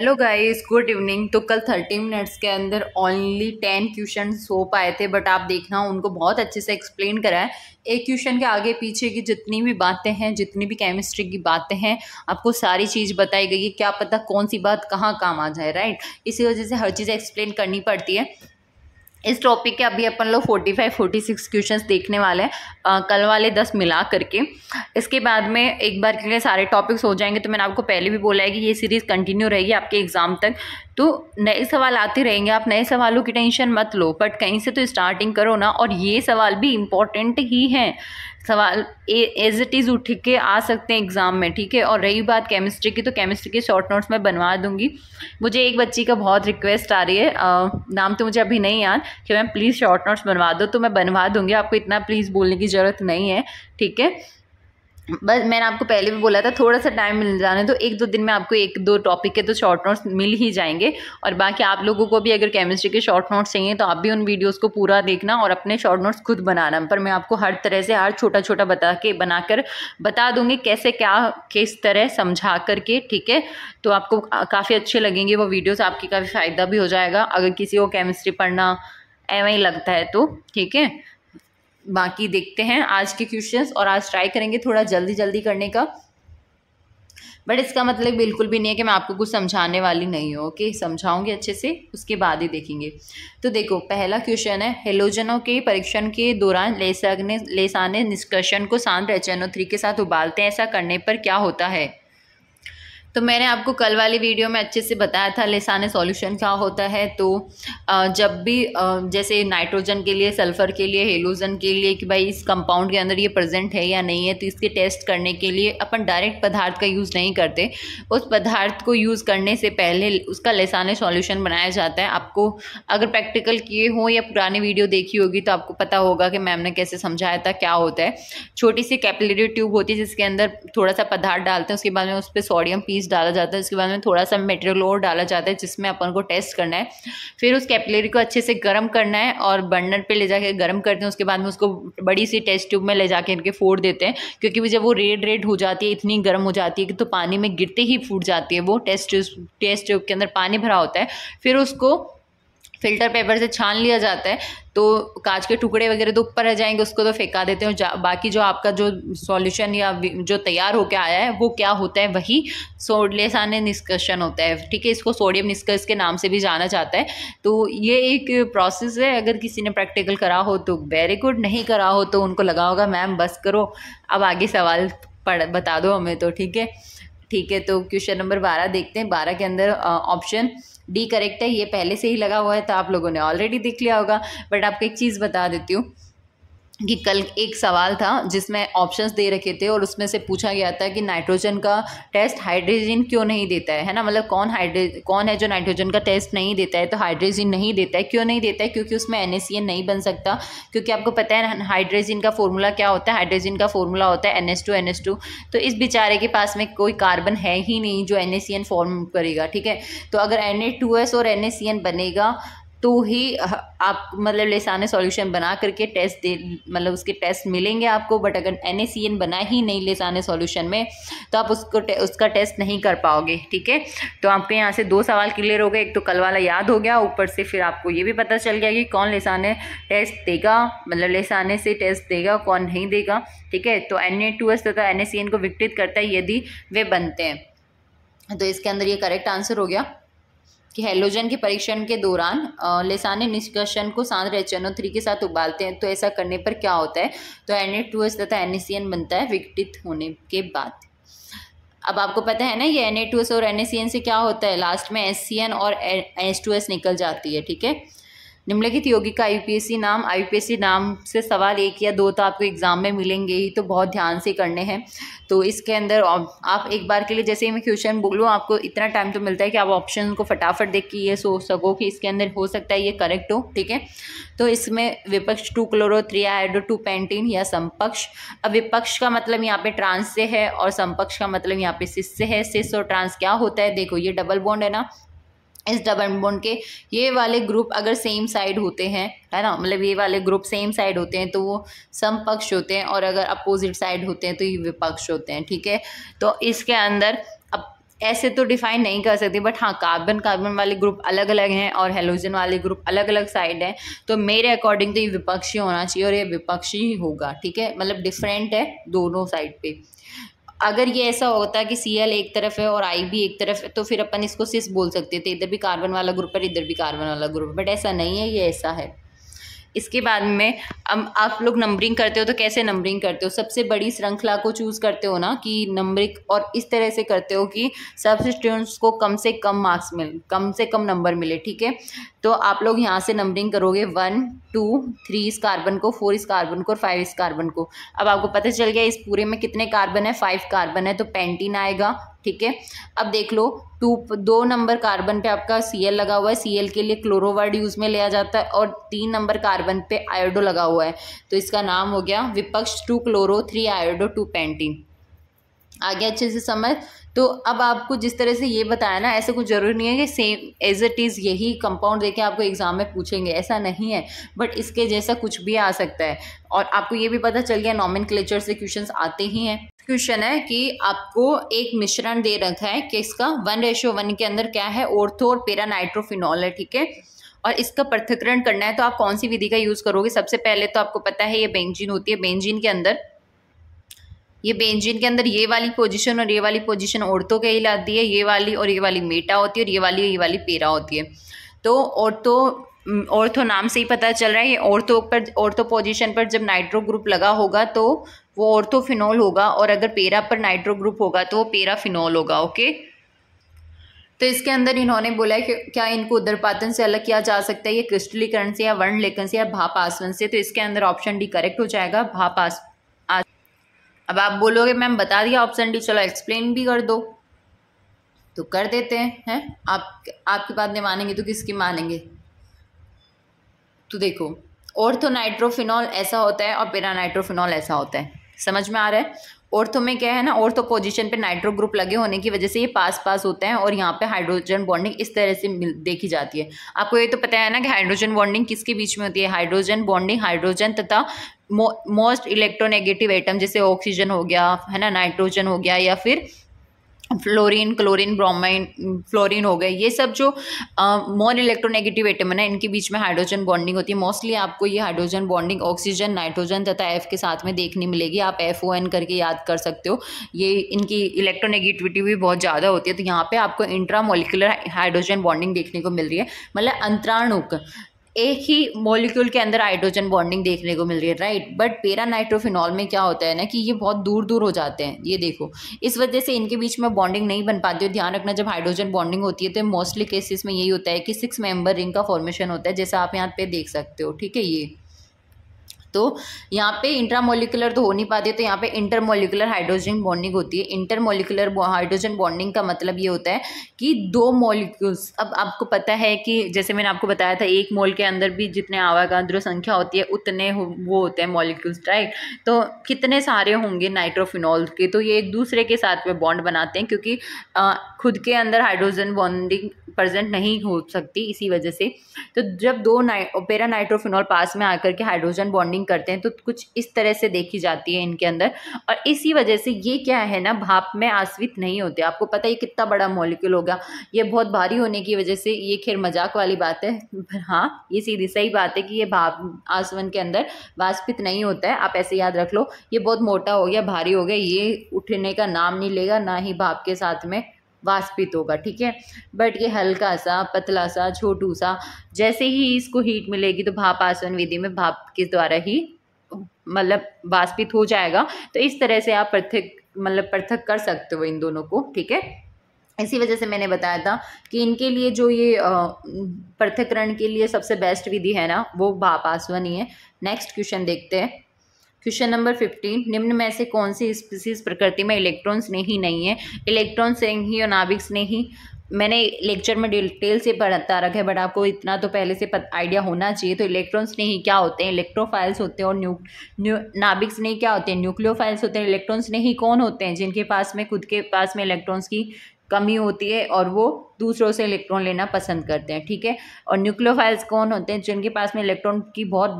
Hello guys, good evening. तो कल 30 minutes के अंदर ओनली 10 क्वेश्चन हो पाए थे, बट आप देखना उनको बहुत अच्छे से एक्सप्लेन करा है। एक क्वेश्चन के आगे पीछे की जितनी भी बातें हैं, जितनी भी केमिस्ट्री की बातें हैं, आपको सारी चीज़ बताई गई है। क्या पता कौन सी बात कहाँ काम आ जाए, राइट। इसी वजह से हर चीज़ एक्सप्लेन करनी पड़ती है। इस टॉपिक के अभी अपन लोग 45-46 क्वेश्चंस देखने वाले हैं, कल वाले 10 मिला करके। इसके बाद में एक बार के लिए सारे टॉपिक्स हो जाएंगे। तो मैंने आपको पहले भी बोला है कि ये सीरीज़ कंटिन्यू रहेगी आपके एग्जाम तक। तो नए सवाल आते रहेंगे, आप नए सवालों की टेंशन मत लो, बट कहीं से तो स्टार्टिंग करो ना। और ये सवाल भी इम्पोर्टेंट ही हैं। सवाल एज इट इज़ उठ के आ सकते हैं एग्जाम में, ठीक है। और रही बात केमिस्ट्री की, तो केमिस्ट्री के शॉर्ट नोट्स मैं बनवा दूंगी। मुझे एक बच्ची का बहुत रिक्वेस्ट आ रही है, नाम तो मुझे अभी नहीं याद, कि मैम प्लीज़ शॉर्ट नोट्स बनवा दो। तो मैं बनवा दूंगी, आपको इतना प्लीज़ बोलने की ज़रूरत नहीं है, ठीक है। बस मैंने आपको पहले भी बोला था, थोड़ा सा टाइम मिल जाने तो 1-2 दिन में आपको 1-2 टॉपिक के तो शॉर्ट नोट्स मिल ही जाएंगे। और बाकी आप लोगों को भी अगर केमिस्ट्री के शॉर्ट नोट्स चाहिए तो आप भी उन वीडियोस को पूरा देखना और अपने शॉर्ट नोट्स खुद बनाना। पर मैं आपको हर तरह से हर छोटा छोटा बनाकर बता दूंगी कैसे क्या किस तरह समझा करके, ठीक है। तो आपको काफ़ी अच्छे लगेंगे वो वीडियोज़, आपकी काफ़ी फ़ायदा भी हो जाएगा अगर किसी को केमिस्ट्री पढ़ना ऐसा ही लगता है तो, ठीक है। बाकी देखते हैं आज के क्वेश्चंस, और आज ट्राई करेंगे थोड़ा जल्दी जल्दी करने का। बट इसका मतलब बिल्कुल भी नहीं है कि मैं आपको कुछ समझाने वाली नहीं हूँ, ओके। समझाऊंगी अच्छे से, उसके बाद ही देखेंगे। तो देखो पहला क्वेश्चन है, हेलोजनों के परीक्षण के दौरान लेसाने निष्कर्षण को शांत HNO3 के साथ उबालते हैं, ऐसा करने पर क्या होता है। तो मैंने आपको कल वाली वीडियो में अच्छे से बताया था लेसाने सॉल्यूशन क्या होता है। तो जब भी जैसे नाइट्रोजन के लिए, सल्फर के लिए, हेलोजन के लिए कि भाई इस कंपाउंड के अंदर ये प्रेजेंट है या नहीं है, तो इसके टेस्ट करने के लिए अपन डायरेक्ट पदार्थ का यूज़ नहीं करते। उस पदार्थ को यूज़ करने से पहले उसका लेसाने सॉल्यूशन बनाया जाता है। आपको अगर प्रैक्टिकल किए हो या पुरानी वीडियो देखी होगी तो आपको पता होगा कि मैम ने कैसे समझाया था क्या होता है। छोटी सी कैपिलरी ट्यूब होती है जिसके अंदर थोड़ा सा पदार्थ डालते हैं, उसके बाद में उस पर सोडियम पीस डाला जाता है, उसके बाद में थोड़ा सा मटेरियल और डाला जाता है जिसमें अपन को टेस्ट करना है। फिर उस कैपिलरी को अच्छे से गर्म करना है और बर्नर पे ले जाके गर्म करते हैं। उसके बाद में उसको बड़ी सी टेस्ट ट्यूब में ले जाके इनके फोड़ देते हैं, क्योंकि जब वो रेड हो जाती है, इतनी गर्म हो जाती है कि तो पानी में गिरते ही फूट जाती है वो। टेस्ट ट्यूब के अंदर पानी भरा होता है। फिर उसको फिल्टर पेपर से छान लिया जाता है, तो कांच के टुकड़े वगैरह तो ऊपर रह जाएंगे, उसको तो फेंका देते हैं। बाकी जो आपका जो सॉल्यूशन या जो तैयार होकर आया है वो क्या होता है, वही लेसाने निष्कर्षण होता है, ठीक है। इसको सोडियम निष्कर्ष के नाम से भी जाना जाता है। तो ये एक प्रोसेस है। अगर किसी ने प्रैक्टिकल करा हो तो वेरी गुड, नहीं करा हो तो उनको लगा होगा मैम बस करो, अब आगे सवाल बता दो हमें तो, ठीक है। ठीक है, तो क्वेश्चन नंबर 12 देखते हैं। 12 के अंदर ऑप्शन डी करेक्ट है। ये पहले से ही लगा हुआ है तो आप लोगों ने ऑलरेडी देख लिया होगा, बट आपको एक चीज़ बता देती हूँ कि कल एक सवाल था जिसमें ऑप्शंस दे रखे थे और उसमें से पूछा गया था कि नाइट्रोजन का टेस्ट हाइड्रोजन क्यों नहीं देता है ना। मतलब कौन है जो नाइट्रोजन का टेस्ट नहीं देता है, तो हाइड्रोजन नहीं देता है। क्यों नहीं देता है? क्योंकि उसमें NaCN नहीं बन सकता। क्योंकि आपको पता है हाइड्रोजन का फॉर्मूला क्या होता है, हाइड्रोजन का फॉर्मूला होता है NH2NH2। तो इस बेचारे के पास में कोई कार्बन है ही नहीं जो NaCN फॉर्म करेगा, ठीक है। तो अगर Na2S और NaCN बनेगा तो ही आप मतलब लेसाने सॉल्यूशन बना करके टेस्ट दे, मतलब उसके टेस्ट मिलेंगे आपको। बट अगर NaCN बना ही नहीं लेसाने सॉल्यूशन में तो आप उसका टेस्ट नहीं कर पाओगे, ठीक है। तो आपके यहाँ से 2 सवाल क्लियर हो गए। एक तो कल वाला याद हो गया, ऊपर से फिर आपको ये भी पता चल गया कि कौन लेसाने टेस्ट देगा, मतलब लेसाने से टेस्ट देगा, कौन नहीं देगा, ठीक है। तो Na2S तथा NaCN को विघटित करता है यदि वे बनते हैं। तो इसके अंदर ये करेक्ट आंसर हो गया कि हेलोजन के परीक्षण के दौरान लेसाने निष्कर्षण को शांत HNO3 के साथ उबालते हैं, तो ऐसा करने पर क्या होता है। तो Na2S तथा NaCN बनता है विघटित होने के बाद। अब आपको पता है ना ये Na2S और NaCN से क्या होता है, लास्ट में HCN और H2S निकल जाती है, ठीक है। निम्नलिखित यौगिक का IUPAC नाम से सवाल 1 या 2 तो आपको एग्जाम में मिलेंगे ही, तो बहुत ध्यान से करने हैं। तो इसके अंदर आप एक बार के लिए जैसे ही मैं क्वेश्चन बोलूँ आपको इतना टाइम तो मिलता है कि आप ऑप्शन को फटाफट देख के ये सोच सको कि इसके अंदर हो सकता है ये करेक्ट हो, ठीक है। तो इसमें विपक्ष 2-क्लोरो-3-हाइड्रो-2-पेंटीन या समपक्ष। अब विपक्ष का मतलब यहाँ पे ट्रांस से है और समपक्ष का मतलब यहाँ पे सिस से है। सिस और ट्रांस क्या होता है, देखो ये डबल बॉन्ड है ना, इस डबल बॉन्ड के ये वाले ग्रुप अगर सेम साइड होते हैं, है ना, मतलब ये वाले ग्रुप सेम साइड होते हैं तो वो समपक्ष होते हैं, और अगर अपोजिट साइड होते हैं तो ये विपक्ष होते हैं, ठीक है। तो इसके अंदर अब ऐसे तो डिफाइन नहीं कर सकती, बट हाँ कार्बन कार्बन वाले ग्रुप अलग अलग हैं और हेलोजन वाले ग्रुप अलग अलग साइड हैं, तो मेरे अकॉर्डिंग तो ये विपक्षी होना चाहिए और ये विपक्षी ही होगा, ठीक है। मतलब डिफरेंट है दोनों साइड पे। अगर ये ऐसा होता कि Cl एक तरफ है और I भी एक तरफ है तो फिर अपन इसको सिस बोल सकते थे, इधर भी कार्बन वाला ग्रुप है इधर भी कार्बन वाला ग्रुप है, बट ऐसा नहीं है, ये ऐसा है। इसके बाद में अब आप लोग नंबरिंग करते हो तो कैसे नंबरिंग करते हो, सबसे बड़ी श्रृंखला को चूज करते हो ना कि नंबरिंग, और इस तरह से करते हो कि सब स्टूडेंट्स को कम से कम मार्क्स मिले, कम से कम नंबर मिले, ठीक है। तो आप लोग यहाँ से नंबरिंग करोगे 1 2 3 इस कार्बन को, 4 इस कार्बन को और 5 इस कार्बन को। अब आपको पता चल गया इस पूरे में कितने कार्बन है, 5 कार्बन है, तो पेंटीन आएगा, ठीक है। अब देख लो 2 नंबर कार्बन पे आपका Cl लगा हुआ है, Cl के लिए क्लोरो वर्ड यूज में लिया जाता है, और 3 नंबर कार्बन पे आयोडो लगा हुआ है, तो इसका नाम हो गया विपक्ष 2 क्लोरो 3 आयोडो 2 पेंटीन। आगे अच्छे से समझ। तो अब आपको जिस तरह से ये बताया ना, ऐसे कुछ जरूरी नहीं है कि सेम एज इट इज़ यही कंपाउंड देके आपको एग्जाम में पूछेंगे, ऐसा नहीं है, बट इसके जैसा कुछ भी आ सकता है। और आपको ये भी पता चल गया नॉमेनक्लेचर से क्वेश्चंस आते ही हैं। क्वेश्चन है कि आपको एक मिश्रण दे रखा है कि इसका 1:1 के अंदर क्या है, ऑर्थो और पेरा नाइट्रोफिनॉल है, ठीक है। और इसका पृथक्करण करना है तो आप कौन सी विधि का यूज़ करोगे। सबसे पहले तो आपको पता है ये बेंजीन होती है, बेंजीन के अंदर ये वाली पोजीशन और ये वाली पोजीशन ऑर्थो कहलाती है, ये वाली और ये वाली मेटा होती है, और ये वाली पेरा होती है। तो ऑर्थो नाम से ही पता चल रहा है, ये ऑर्थो पोजीशन पर जब नाइट्रो ग्रुप लगा होगा तो वो ऑर्थोफिनॉल होगा, और अगर पेरा पर नाइट्रो ग्रुप होगा तो वो पेराफिनॉल होगा, ओके। तो इसके अंदर इन्होंने बोला है कि क्या इनको उदरपातन से अलग किया जा सकता है, ये क्रिस्टलीकरण से या वर्ण लेखन से या भाप आसवन से। तो इसके अंदर ऑप्शन डी करेक्ट हो जाएगा, भाप आसवन। अब आप बोलोगे मैम बता दिया ऑप्शन डी, चलो एक्सप्लेन भी कर दो, तो कर देते हैं। आपकी बात नहीं मानेंगे तो किसकी मानेंगे। तो देखो ऑर्थो नाइट्रोफिनॉल ऐसा होता है और पेरा नाइट्रोफिनॉल ऐसा होता है, समझ में आ रहा है। ऑर्थो में क्या है ना, ऑर्थो पोजीशन पे नाइट्रो ग्रुप लगे होने की वजह से ये पास पास होते हैं, और यहाँ पे हाइड्रोजन बॉन्डिंग इस तरह से देखी जाती है। आपको ये तो पता है ना कि हाइड्रोजन बॉन्डिंग किसके बीच में होती है, हाइड्रोजन बॉन्डिंग हाइड्रोजन तथा मोस्ट इलेक्ट्रोनेगेटिव एटम, जैसे ऑक्सीजन हो गया है ना, नाइट्रोजन हो गया, या फिर फ्लोरीन, क्लोरीन, ब्रोमाइन, फ्लोरीन हो गए, ये सब जो मोर इलेक्ट्रोनेगेटिव एटम है ना, इनके बीच में हाइड्रोजन बॉन्डिंग होती है। मोस्टली आपको ये हाइड्रोजन बॉन्डिंग ऑक्सीजन, नाइट्रोजन तथा F के साथ में देखने मिलेगी, आप FON करके याद कर सकते हो। ये इनकी इलेक्ट्रोनेगेटिविटी भी बहुत ज़्यादा होती है, तो यहाँ पे आपको इंट्रामोलिकुलर हाइड्रोजन बॉन्डिंग देखने को मिल रही है, मतलब अंतराणुक एक ही मॉलिक्यूल के अंदर हाइड्रोजन बॉन्डिंग देखने को मिल रही है, राइट। बट पेरा नाइट्रोफिनॉल में क्या होता है ना कि ये बहुत दूर दूर हो जाते हैं, ये देखो, इस वजह से इनके बीच में बॉन्डिंग नहीं बन पाती है। ध्यान रखना, जब हाइड्रोजन बॉन्डिंग होती है तो मोस्टली केसेस में यही होता है कि 6 मेंबर रिंग का फॉर्मेशन होता है, जैसा आप यहाँ पे देख सकते हो, ठीक है। ये तो यहाँ पे इंट्रामोलिकुलर तो हो नहीं पाती, तो यहाँ पे इंटरमोलिकुलर हाइड्रोजन बॉन्डिंग होती है। इंटरमोलिकुलर हाइड्रोजन बॉन्डिंग का मतलब ये होता है कि 2 मॉलिक्यूल्स, अब आपको पता है कि जैसे मैंने आपको बताया था 1 मोल के अंदर भी जितने आवागाद्रो संख्या होती है उतने वो होते हैं मॉलिक्यूल्स, राइट। तो कितने सारे होंगे नाइट्रोफिनॉल के, तो ये एक दूसरे के साथ में बॉन्ड बनाते हैं, क्योंकि खुद के अंदर हाइड्रोजन बॉन्डिंग प्रेजेंट नहीं हो सकती, इसी वजह से। तो जब 2 पेरा नाइट्रोफिनॉल पास में आकर के हाइड्रोजन बॉन्डिंग करते हैं तो कुछ इस तरह से देखी जाती है इनके अंदर, और इसी वजह से ये क्या है ना, भाप में आश्रित नहीं होते। आपको पता है कितना बड़ा मॉलिक्यूल होगा, ये बहुत भारी होने की वजह से, ये खैर मजाक वाली बात है, हाँ ये सीधी सही बात है कि ये भाप आसवन के अंदर वाष्पित नहीं होता है। आप ऐसे याद रख लो, ये बहुत मोटा हो गया, भारी हो गया, ये उठने का नाम नहीं लेगा, ना ही भाप के साथ में वाष्पित होगा, ठीक है। बट ये हल्का सा, पतला सा, छोटू सा, जैसे ही इसको हीट मिलेगी तो भाप आसवन विधि में भाप के द्वारा ही मतलब वाष्पित हो जाएगा। तो इस तरह से आप पृथक कर सकते हो इन दोनों को, ठीक है। इसी वजह से मैंने बताया था कि इनके लिए जो ये पृथक्करण के लिए सबसे बेस्ट विधि है ना, वो भाप आसवन ही है। नेक्स्ट क्वेश्चन देखते हैं, क्वेश्चन नंबर 15, निम्न में से कौन सी स्पीसीज प्रकृति में इलेक्ट्रॉन्स नहीं है। इलेक्ट्रॉन्स नहीं और नाभिक्स नहीं, मैंने लेक्चर में डिटेल से बता रखा है, बट आपको इतना तो पहले से आइडिया होना चाहिए। तो इलेक्ट्रॉन्स नहीं क्या होते हैं, इलेक्ट्रोफाइल्स होते हैं, और नाभिक्स नहीं क्या होते हैं, न्यूक्लियोफाइल्स होते हैं। इलेक्ट्रॉन्स नहीं कौन होते हैं, जिनके पास में खुद के पास में इलेक्ट्रॉन्स की कमी होती है और वो दूसरों से इलेक्ट्रॉन लेना पसंद करते हैं, ठीक है। और न्यूक्लियोफाइल्स कौन होते हैं? जिनके पास में इलेक्ट्रॉन की बहुत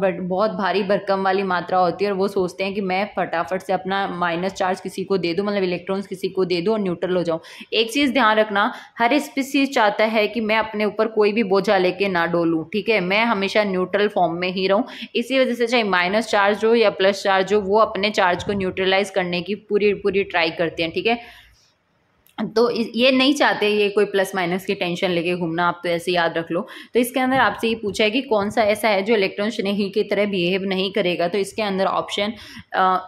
भारी भरकम वाली मात्रा होती है और वो सोचते हैं कि मैं फटाफट से अपना माइनस चार्ज किसी को दे दूं, मतलब इलेक्ट्रॉन्स किसी को दे दूं और न्यूट्रल हो जाऊं। एक चीज़ ध्यान रखना, हर स्पीसीज चाहता है कि मैं अपने ऊपर कोई भी बोझा लेके ना डोलूं, ठीक है, मैं हमेशा न्यूट्रल फॉर्म में ही रहूं। इसी वजह से चाहे माइनस चार्ज हो या प्लस चार्ज हो, वो अपने चार्ज को न्यूट्रलाइज करने की पूरी ट्राई करते हैं, ठीक है। तो ये नहीं चाहते ये कोई प्लस माइनस की टेंशन लेके घूमना, आप तो ऐसे याद रख लो। तो इसके अंदर आपसे ये पूछा है कि कौन सा ऐसा है जो इलेक्ट्रॉन स्नेही की तरह बिहेव नहीं करेगा। तो इसके अंदर ऑप्शन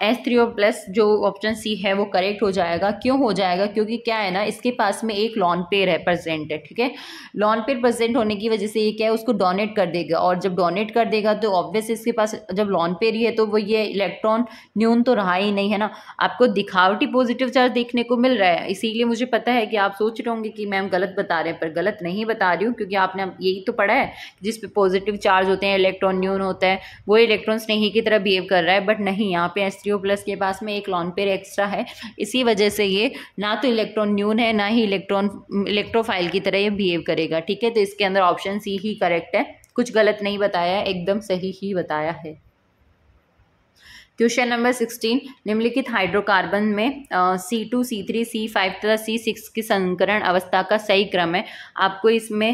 H3O+ जो ऑप्शन सी है वो करेक्ट हो जाएगा। क्यों हो जाएगा? क्योंकि क्या है ना, इसके पास में एक लॉन पेयर है प्रेजेंट है, ठीक है। लॉन पेयर प्रेजेंट होने की वजह से ये क्या है, उसको डोनेट कर देगा, और जब डोनेट कर देगा तो ऑब्वियस इसके पास जब लॉन पेयर ही है तो वो ये इलेक्ट्रॉन न्यून तो रहा ही नहीं है ना। आपको दिखावटी पॉजिटिव चार्ज देखने को मिल रहा है, इसीलिए मुझे पता है कि आप सोच रहे होंगे कि मैम गलत बता रहे हैं, पर गलत नहीं बता रही हूँ, क्योंकि आपने यही तो पढ़ा है जिस पे पॉजिटिव चार्ज होते हैं, इलेक्ट्रॉन न्यून होता है, वो इलेक्ट्रॉन स्नेही की तरह बिहेव कर रहा है। बट नहीं, यहाँ पे H3O+ के पास में एक लॉन पेयर एक्स्ट्रा है, इसी वजह से ये ना तो इलेक्ट्रॉन न्यून है ना ही इलेक्ट्रोफाइल की तरह ये बिहेव करेगा, ठीक है। तो इसके अंदर ऑप्शन सी ही करेक्ट है, कुछ गलत नहीं बताया है, एकदम सही ही बताया है। क्वेश्चन नंबर 16, निम्नलिखित हाइड्रोकार्बन में C2, C3, C5 तथा C6 की संकरण अवस्था का सही क्रम है। आपको इसमें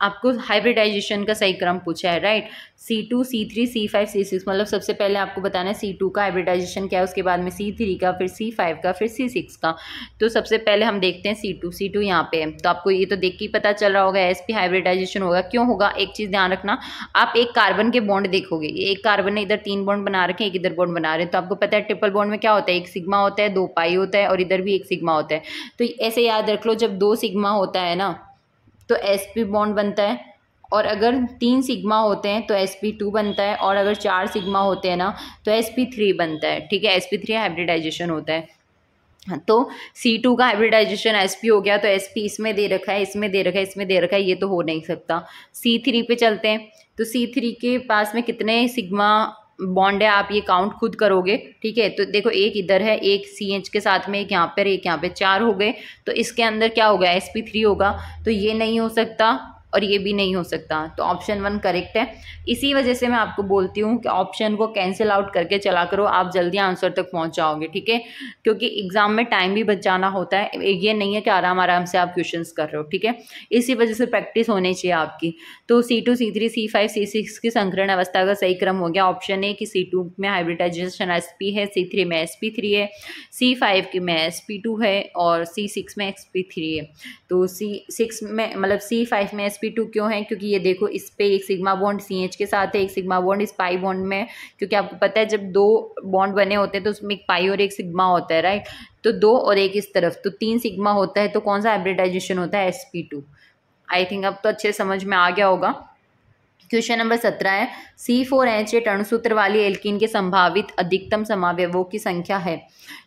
आपको हाइब्रिडाइजेशन का सही क्रम पूछा है, right. C2, C3, C5, C6, मतलब सबसे पहले आपको बताना है C2 का हाइब्रिडाइजेशन क्या है, उसके बाद में C3 का, फिर C5 का, फिर C6 का। तो सबसे पहले हम देखते हैं C2 यहाँ पे है, तो आपको ये तो देख के ही पता चल रहा होगा sp हाइब्रिडाइजेशन होगा। क्यों होगा? एक चीज़ ध्यान रखना, आप एक कार्बन के बॉन्ड देखोगे, एक कार्बन ने इधर 3 बॉन्ड बना रखे हैं, एक इधर बॉन्ड बना रहे हैं, तो आपको पता है ट्रिपल बॉन्ड में क्या होता है, एक सिग्मा होता है, 2 पाई होता है, और इधर भी एक सिग्मा होता है। तो ऐसे याद रख लो, जब 2 सिग्मा होता है ना तो sp बॉन्ड बनता है, और अगर 3 सिग्मा होते हैं तो sp2 बनता है, और अगर 4 सिग्मा होते हैं ना तो sp3 बनता है, ठीक है। sp3 हाइब्रिडाइजेशन होता है। तो C2 का हाइब्रिडाइजेशन sp हो गया, तो sp इसमें दे रखा है, इसमें दे रखा है, इसमें दे रखा है, ये तो हो नहीं सकता। C3 पे चलते हैं, तो C3 के पास में कितने सिग्मा बॉन्ड है, आप ये काउंट खुद करोगे, ठीक है। तो देखो, एक इधर है, एक CH के साथ में, एक यहाँ पर, एक यहाँ पे, 4 हो गए। तो इसके अंदर क्या होगा, sp3 होगा, तो ये नहीं हो सकता और ये भी नहीं हो सकता, तो ऑप्शन 1 करेक्ट है। इसी वजह से मैं आपको बोलती हूँ कि ऑप्शन को कैंसिल आउट करके चला करो, आप जल्दी आंसर तक पहुँच जाओगे, ठीक है, क्योंकि एग्जाम में टाइम भी बचाना होता है, ये नहीं है कि आराम से आप क्वेश्चंस कर रहे हो, ठीक है। इसी वजह से प्रैक्टिस होनी चाहिए आपकी। तो C2, C3, C5, C6 की संकरण अवस्था का सही क्रम हो गया ऑप्शन ए कि C2 में हाइब्रिडाइजेशन sp है, C3 में sp3 है, C5 की में sp2 है, और C6 में sp3 है। तो C6 में मतलब C5 में sp2 क्यों है? क्योंकि ये देखो, इस पे एक सिग्मा बॉन्ड CH के साथ है, एक सिग्मा बॉन्ड इस पाई बॉन्ड में, क्योंकि आपको पता है जब 2 बॉन्ड बने होते हैं तो उसमें एक पाई और एक सिग्मा होता है, राइट। तो 2 और 1 इस तरफ, तो 3 सिग्मा होता है, तो कौन सा हाइब्रिडाइजेशन होता है, sp2। आई थिंक अब तो अच्छे समझ में आ गया होगा। क्वेश्चन नंबर 17 है, C4H8 अणुसूत्र वाली एल्कीन के संभावित अधिकतम समावयवों की संख्या है।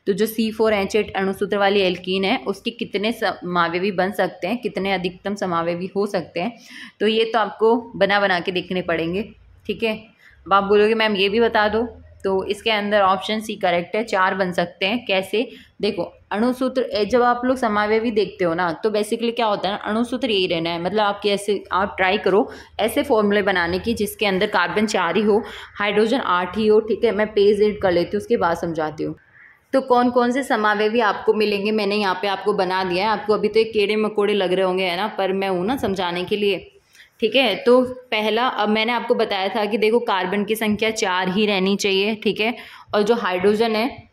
तो जो C4H8 अणुसूत्र वाली एल्कीन है उसके कितने समावयवी बन सकते हैं, कितने अधिकतम समावयवी हो सकते हैं, तो ये तो आपको बना के देखने पड़ेंगे, ठीक है। अब आप बोलोगे मैम ये भी बता दो, तो इसके अंदर ऑप्शन सी करेक्ट है, 4 बन सकते हैं। कैसे? देखो, अणुसूत्र जब आप लोग समावयवी देखते हो ना, तो बेसिकली क्या होता है ना, अणुसूत्र यही रहना है, मतलब आप कैसे, आप ट्राई करो ऐसे फॉर्मूले बनाने की जिसके अंदर कार्बन 4 ही हो, हाइड्रोजन 8 ही हो, ठीक है। मैं पेज एड कर लेती हूँ, उसके बाद समझाती हूँ। तो कौन कौन से समावयवी आपको मिलेंगे मैंने यहाँ पे आपको बना दिया है। आपको अभी तो एक कीड़े मकोड़े लग रहे होंगे, है ना, पर मैं हूँ ना समझाने के लिए, ठीक है। तो पहला, अब मैंने आपको बताया था कि देखो कार्बन की संख्या 4 ही रहनी चाहिए, ठीक है, और जो हाइड्रोजन है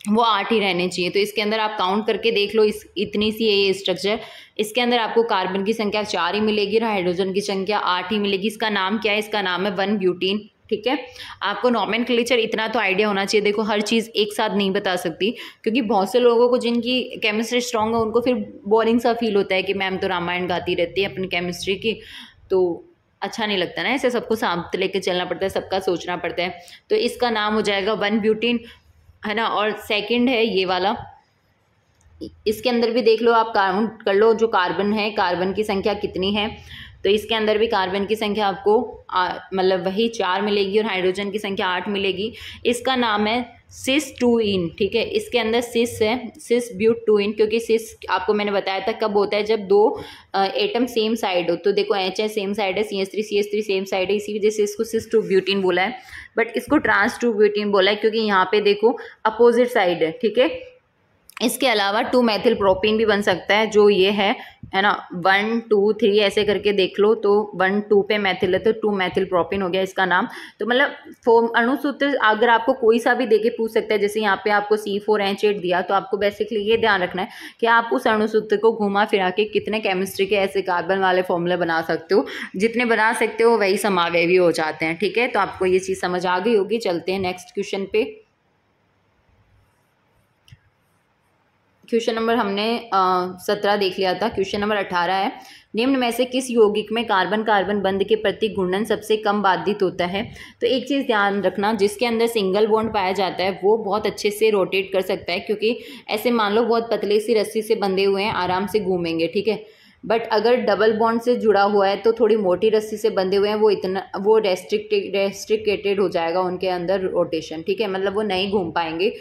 वो 8 ही रहने चाहिए। तो इसके अंदर आप काउंट करके देख लो, इस इतनी सी है ये स्ट्रक्चर, इसके अंदर आपको कार्बन की संख्या 4 ही मिलेगी और हाइड्रोजन की संख्या 8 ही मिलेगी। इसका नाम क्या है? इसका नाम है 1-ब्यूटीन, ठीक है। आपको नॉमेनक्लेचर इतना तो आइडिया होना चाहिए। देखो, हर चीज़ एक साथ नहीं बता सकती, क्योंकि बहुत से लोगों को जिनकी केमिस्ट्री स्ट्रांग है उनको फिर बोरिंग सा फील होता है कि मैम तो रामायण गाती रहती है अपनी केमिस्ट्री की, तो अच्छा नहीं लगता ना, ऐसे सबको साथ लेके चलना पड़ता है, सबका सोचना पड़ता है। तो इसका नाम हो जाएगा 1-ब्यूटीन, है ना। और सेकंड है ये वाला, इसके अंदर भी देख लो, आप काउंट कर लो जो कार्बन है, कार्बन की संख्या कितनी है। तो इसके अंदर भी कार्बन की संख्या आपको मतलब वही 4 मिलेगी और हाइड्रोजन की संख्या 8 मिलेगी। इसका नाम है सिस टू इन, ठीक है, इसके अंदर सिस है, सिस ब्यूट टू इन, क्योंकि सिस आपको मैंने बताया था कब होता है, जब दो एटम सेम साइड हो। तो देखो एच है सेम साइड है, CH3 सेम साइड है, इसी वजह से इसको सिस टू ब्यूटीन बोला है। बट इसको ट्रांस टू ब्यूटीन बोला है क्योंकि यहाँ पे देखो अपोजिट साइड है, ठीक है। इसके अलावा 2 मेथिल प्रोपीन भी बन सकता है, जो ये है ना, 1 2 3 ऐसे करके देख लो, तो 1 2 पे मैथिल है तो 2 मेथिल प्रोपीन हो गया इसका नाम। तो मतलब अणुसूत्र अगर आपको कोई सा भी देके पूछ सकता है, जैसे यहाँ पे आपको C4H8 दिया, तो आपको बेसिकली ये ध्यान रखना है कि आप उस अणुसूत्र को घुमा फिरा के कितने केमिस्ट्री के ऐसे कार्बन वाले फॉर्मूले बना सकते हो, जितने बना सकते हो वही समावयवी हो जाते हैं, ठीक है। तो आपको ये चीज़ समझ आ गई होगी। चलते हैं नेक्स्ट क्वेश्चन पे। क्वेश्चन नंबर हमने 17 देख लिया था। क्वेश्चन नंबर 18 है, निम्न में से किस यौगिक में कार्बन कार्बन बंध के प्रति घूर्णन सबसे कम बाधित होता है। तो एक चीज़ ध्यान रखना, जिसके अंदर सिंगल बॉन्ड पाया जाता है वो बहुत अच्छे से रोटेट कर सकता है, क्योंकि ऐसे मान लो बहुत पतले सी रस्सी से बंधे हुए हैं, आराम से घूमेंगे, ठीक है। बट अगर डबल बॉन्ड से जुड़ा हुआ है तो थोड़ी मोटी रस्सी से बंधे हुए हैं, वो रेस्ट्रिक्टेड हो जाएगा उनके अंदर रोटेशन, ठीक है, मतलब वो नहीं घूम पाएंगे,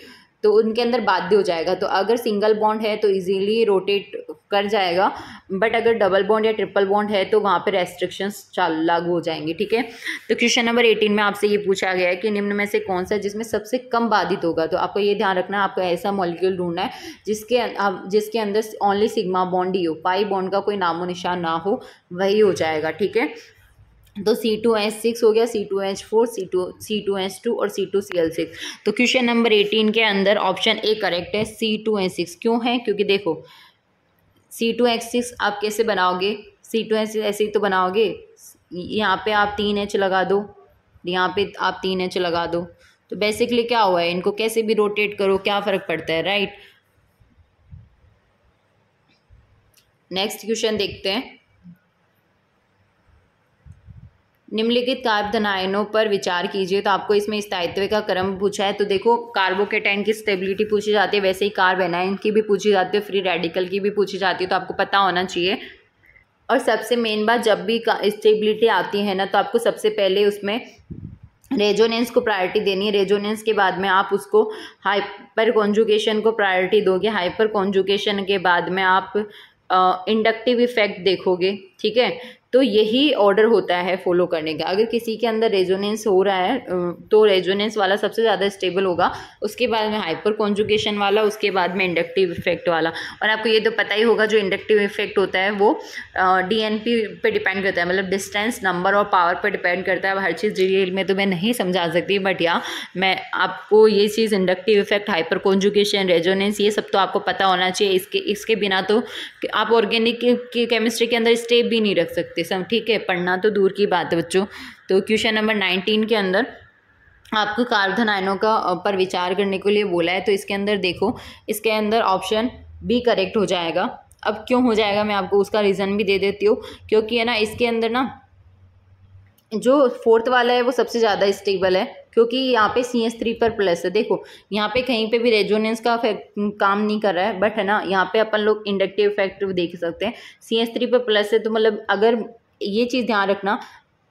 तो उनके अंदर बाध्य हो जाएगा। तो अगर सिंगल बॉन्ड है तो इजीली रोटेट कर जाएगा, बट अगर डबल बॉन्ड या ट्रिपल बॉन्ड है तो वहाँ पे रेस्ट्रिक्शंस लागू हो जाएंगे, ठीक है। तो क्वेश्चन नंबर 18 में आपसे ये पूछा गया है कि निम्न में से कौन सा जिसमें सबसे कम बाधित होगा। तो आपको ये ध्यान रखना है, आपको ऐसा मॉलिक्यूल ढूंढना है जिसके अंदर ओनली सिग्मा बॉन्ड ही हो, पाई बॉन्ड का कोई नामो निशान ना हो, वही हो जाएगा, ठीक है। तो C2H6 हो गया, C2H4, C2H2 और C2Cl6। तो क्वेश्चन नंबर 18 के अंदर ऑप्शन ए करेक्ट है, C2H6। क्यों है? क्योंकि देखो C2H6 आप कैसे बनाओगे, C2H6 ऐसे ही तो बनाओगे, यहाँ पे आप 3H लगा दो, यहाँ पे आप 3H लगा दो, तो बेसिकली क्या हुआ है, इनको कैसे भी रोटेट करो क्या फ़र्क पड़ता है, राइट। नेक्स्ट क्वेश्चन देखते हैं। निम्नलिखित कार्बन आयनों पर विचार कीजिए। तो आपको इसमें स्थायित्व का क्रम पूछा है। तो देखो कार्बोकेटाइन की स्टेबिलिटी पूछी जाती है, वैसे ही कार्बेनाइन की भी पूछी जाती है, फ्री रेडिकल की भी पूछी जाती है, तो आपको पता होना चाहिए। और सबसे मेन बात, जब भी स्टेबिलिटी आती है ना, तो आपको सबसे पहले उसमें रेजोनेंस को प्रायोरिटी देनी है। रेजोनेंस के बाद में आप उसको हाइपर कॉन्जुगेशन को प्रायोरिटी दोगे, हाइपर कॉन्जुगेशन के बाद में आप इंडक्टिव इफेक्ट देखोगे, ठीक है। तो यही ऑर्डर होता है फॉलो करने का। अगर किसी के अंदर रेजोनेंस हो रहा है तो रेजोनेंस वाला सबसे ज़्यादा स्टेबल होगा, उसके बाद में हाइपर कॉन्जुगेशन वाला, उसके बाद में इंडक्टिव इफेक्ट वाला। और आपको ये तो पता ही होगा, जो इंडक्टिव इफेक्ट होता है वो DNP पे डिपेंड करता है, मतलब डिस्टेंस, नंबर और पावर पे डिपेंड करता है। अब हर चीज़ डिटेल में तो मैं नहीं समझा सकती, बट या मैं आपको ये चीज़ inductive effect, hyper conjugation, resonance, ये सब तो आपको पता होना चाहिए। इसके बिना तो आप ऑर्गेनिक की केमिस्ट्री के अंदर स्टेप भी नहीं रख सकते सब, ठीक है। पढ़ना तो दूर की बात है बच्चों। तो क्वेश्चन नंबर 19 के अंदर आपको कार्बन आयनों का पर विचार करने के लिए बोला है। तो इसके अंदर देखो, इसके अंदर ऑप्शन बी करेक्ट हो जाएगा। अब क्यों हो जाएगा मैं आपको उसका रीज़न भी दे देती हूँ, क्योंकि है ना इसके अंदर ना जो फोर्थ वाला है वो सबसे ज़्यादा स्टेबल है, क्योंकि यहाँ पे CH3 पर प्लस है। देखो यहाँ पे कहीं पे भी रेजोनेंस का काम नहीं कर रहा है, बट है ना यहाँ पे अपन लोग इंडक्टिव इफेक्ट देख सकते हैं। CH3 पर प्लस है, तो मतलब अगर ये चीज़ ध्यान रखना,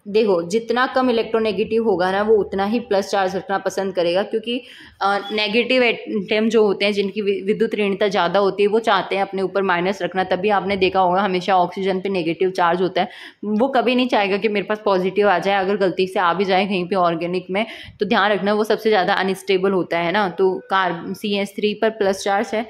देखो जितना कम इलेक्ट्रोनेगेटिव होगा ना, वो उतना ही प्लस चार्ज रखना पसंद करेगा, क्योंकि नेगेटिव एटम जो होते हैं जिनकी विद्युत ऋणता ज़्यादा होती है, वो चाहते हैं अपने ऊपर माइनस रखना। तभी आपने देखा होगा हमेशा ऑक्सीजन पे नेगेटिव चार्ज होता है, वो कभी नहीं चाहेगा कि मेरे पास पॉजिटिव आ जाए। अगर गलती से आ भी जाए कहीं पे ऑर्गेनिक में, तो ध्यान रखना वो सबसे ज़्यादा अनस्टेबल होता है ना। तो CH3 पर प्लस चार्ज है,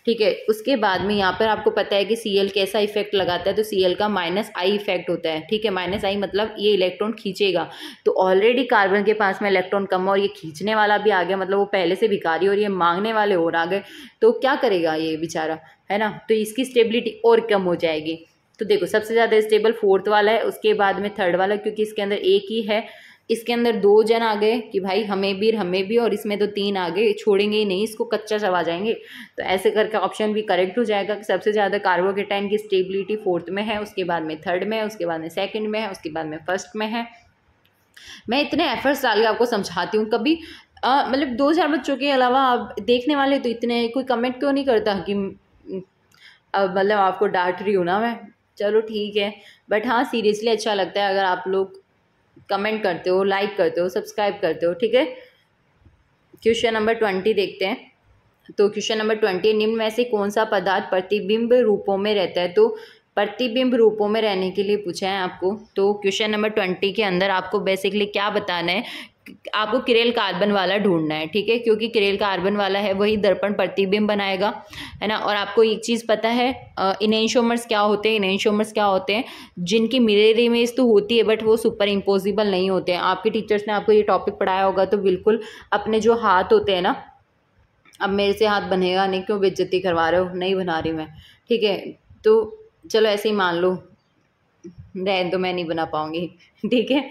ठीक है। उसके बाद में यहाँ पर आपको पता है कि Cl कैसा इफेक्ट लगाता है, तो Cl का -I इफेक्ट होता है, ठीक है। -I मतलब ये इलेक्ट्रॉन खींचेगा, तो ऑलरेडी कार्बन के पास में इलेक्ट्रॉन कम है और ये खींचने वाला भी आ गया, मतलब वो पहले से भिखारी और ये मांगने वाले और आ गए, तो क्या करेगा ये बेचारा, है ना। तो इसकी स्टेबिलिटी और कम हो जाएगी। तो देखो सबसे ज़्यादा स्टेबल फोर्थ वाला है, उसके बाद में थर्ड वाला, क्योंकि इसके अंदर एक ही है, इसके अंदर 2 जन आ गए कि भाई हमें भी, और इसमें तो 3 आ गए, छोड़ेंगे ही नहीं इसको, कच्चा चबा जाएंगे। तो ऐसे करके ऑप्शन भी करेक्ट हो जाएगा कि सबसे ज़्यादा कार्बोकेटाइन की स्टेबिलिटी फोर्थ में है, उसके बाद में थर्ड में है, उसके बाद में सेकंड में है, उसके बाद में फर्स्ट में है। मैं इतने एफर्ट्स डाल के आपको समझाती हूँ, कभी मतलब 2-4 बच्चों के अलावा आप देखने वाले तो इतने कोई कमेंट क्यों नहीं करता कि मतलब आपको डांट रही हूँ ना मैं। चलो ठीक है, बट हाँ सीरियसली अच्छा लगता है अगर आप लोग कमेंट करते हो, लाइक करते हो, सब्सक्राइब करते हो, ठीक है। क्वेश्चन नंबर 20 देखते हैं। तो क्वेश्चन नंबर 20, निम्न में से कौन सा पदार्थ प्रतिबिंब रूपों में रहता है? तो प्रतिबिंब रूपों में रहने के लिए पूछा है आपको। तो क्वेश्चन नंबर 20 के अंदर आपको बेसिकली क्या बताना है, आपको किरेल कार्बन वाला ढूंढना है, ठीक है, क्योंकि किरेल कार्बन वाला है वही दर्पण प्रतिबिंब बनाएगा, है ना। और आपको एक चीज़ पता है, इनेंशियोमर्स क्या होते हैं? इनेंशियोमर्स क्या होते हैं? जिनकी मिरर इमेज तो होती है बट वो सुपर इम्पोजिबल नहीं होते हैं। आपके टीचर्स ने आपको ये टॉपिक पढ़ाया होगा, तो बिल्कुल अपने जो हाथ होते हैं ना, अब मेरे से हाथ बनेगा नहीं, क्यों बेइज्जती करवा रहे हो? नहीं बना रही मैं, ठीक है। तो चलो ऐसे ही मान लो, रहने दो, मैं नहीं बना पाऊंगी, ठीक है।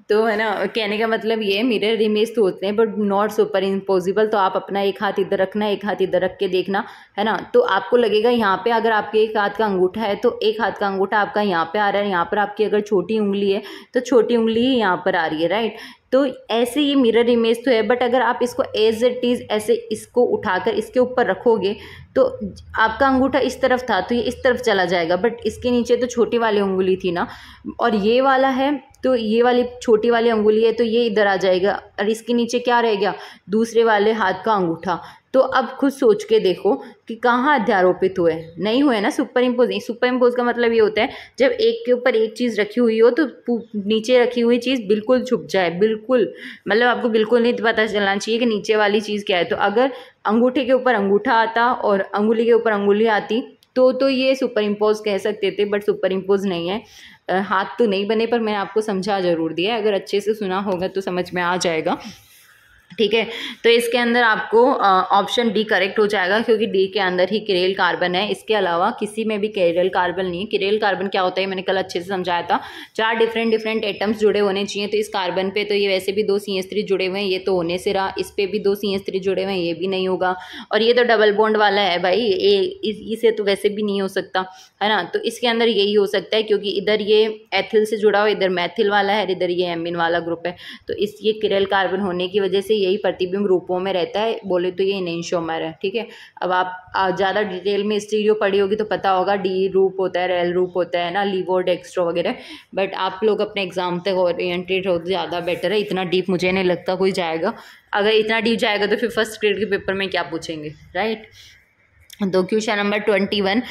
तो है ना, कहने का मतलब ये है, मिरर इमेज तो होते हैं बट नॉट सुपर इम्पोजिबल। तो आप अपना एक हाथ इधर रखना, एक हाथ इधर रख के देखना, है ना। तो आपको लगेगा यहाँ पे अगर आपके एक हाथ का अंगूठा है तो एक हाथ का अंगूठा आपका यहाँ पे आ रहा है, यहाँ पर आपकी अगर छोटी उंगली है तो छोटी उंगली ही यहाँ पर आ रही है, राइट। तो ऐसे ये मिरर इमेज तो है, बट अगर आप इसको एज इट इज़ ऐसे इसको उठाकर इसके ऊपर रखोगे तो आपका अंगूठा इस तरफ था तो ये इस तरफ चला जाएगा, बट इसके नीचे तो छोटी वाली उंगली थी ना, और ये वाला है तो ये वाली छोटी वाली अंगुली है तो ये इधर आ जाएगा, और इसके नीचे क्या रहेगा? दूसरे वाले हाथ का अंगूठा। तो अब खुद सोच के देखो कि कहाँ अध्यारोपित हुए? नहीं हुए ना सुपर इम्पोज। सुपर इम्पोज का मतलब ये होता है जब एक के ऊपर एक चीज़ रखी हुई हो तो नीचे रखी हुई चीज़ बिल्कुल छुप जाए, बिल्कुल, मतलब आपको बिल्कुल नहीं पता चलना चाहिए कि नीचे वाली चीज़ क्या है। तो अगर अंगूठे के ऊपर अंगूठा आता और अंगुली के ऊपर अंगुली आती तो ये सुपर इम्पोज कह सकते थे, बट सुपर इम्पोज नहीं है। हाथ तो नहीं बने, पर मैंने आपको समझा जरूर दिया है, अगर अच्छे से सुना होगा तो समझ में आ जाएगा, ठीक है। तो इसके अंदर आपको ऑप्शन डी करेक्ट हो जाएगा, क्योंकि डी के अंदर ही किरेल कार्बन है, इसके अलावा किसी में भी किरेल कार्बन नहीं है। किरेल कार्बन क्या होता है मैंने कल अच्छे से समझाया था, 4 डिफरेंट एटम्स जुड़े होने चाहिए। तो इस कार्बन पे तो ये वैसे भी 2 CH3 जुड़े हुए हैं, ये तो होने से रहा। इस पे भी 2 CH3 जुड़े हुए हैं, ये भी नहीं होगा। और ये तो डबल बॉन्ड वाला है भाई, इसे तो वैसे भी नहीं हो सकता, है ना। तो इसके अंदर यही हो सकता है, क्योंकि इधर ये एथिल से जुड़ा हुआ, इधर मैथिल वाला है, इधर ये एमिन वाला ग्रुप है। तो ये किरेल कार्बन होने की वजह से यही प्रतिबिंब रूपों में रहता है, बोले तो ये इनेंशियोमर है, ठीक है। अब आप ज़्यादा डिटेल में स्टीरियो पढ़ी होगी तो पता होगा, डी रूप होता है, रेल रूप होता है ना, लिवो डेक्स्ट्रो वगैरह। बट आप लोग अपने एग्जाम तक ओरिएंटेड हो तो ज़्यादा बेटर है, इतना डीप मुझे नहीं लगता कोई जाएगा। अगर इतना डीप जाएगा तो फिर फर्स्ट ग्रेड के पेपर में क्या पूछेंगे, राइट। तो क्वेश्चन नंबर 21,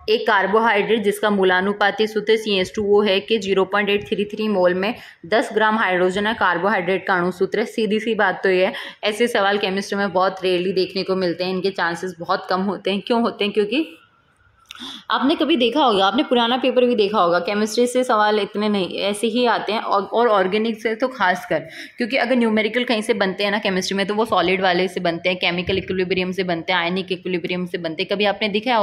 एक कार्बोहाइड्रेट जिसका मूलानुपाती सूत्र CH2O है कि 0.833 मोल में 10 ग्राम हाइड्रोजन है, कार्बोहाइड्रेट का अणु सूत्र है। सीधी सी बात तो ये है, ऐसे सवाल केमिस्ट्री में बहुत रेयरली देखने को मिलते हैं, इनके चांसेस बहुत कम होते हैं। क्यों होते हैं? क्योंकि आपने कभी देखा होगा, आपने पुराना पेपर भी देखा होगा, केमिस्ट्री से सवाल इतने नहीं ऐसे ही आते हैं, और ऑर्गेनिक से तो खास कर, क्योंकि अगर न्यूमेरिकल कहीं से बनते हैं ना केमिस्ट्री में तो वो सॉलिड वाले से बनते हैं, केमिकल इक्विलिब्रियम से बनते हैं, आयनिक इक्विलिब्रियम से बनते हैं। कभी आपने देखा है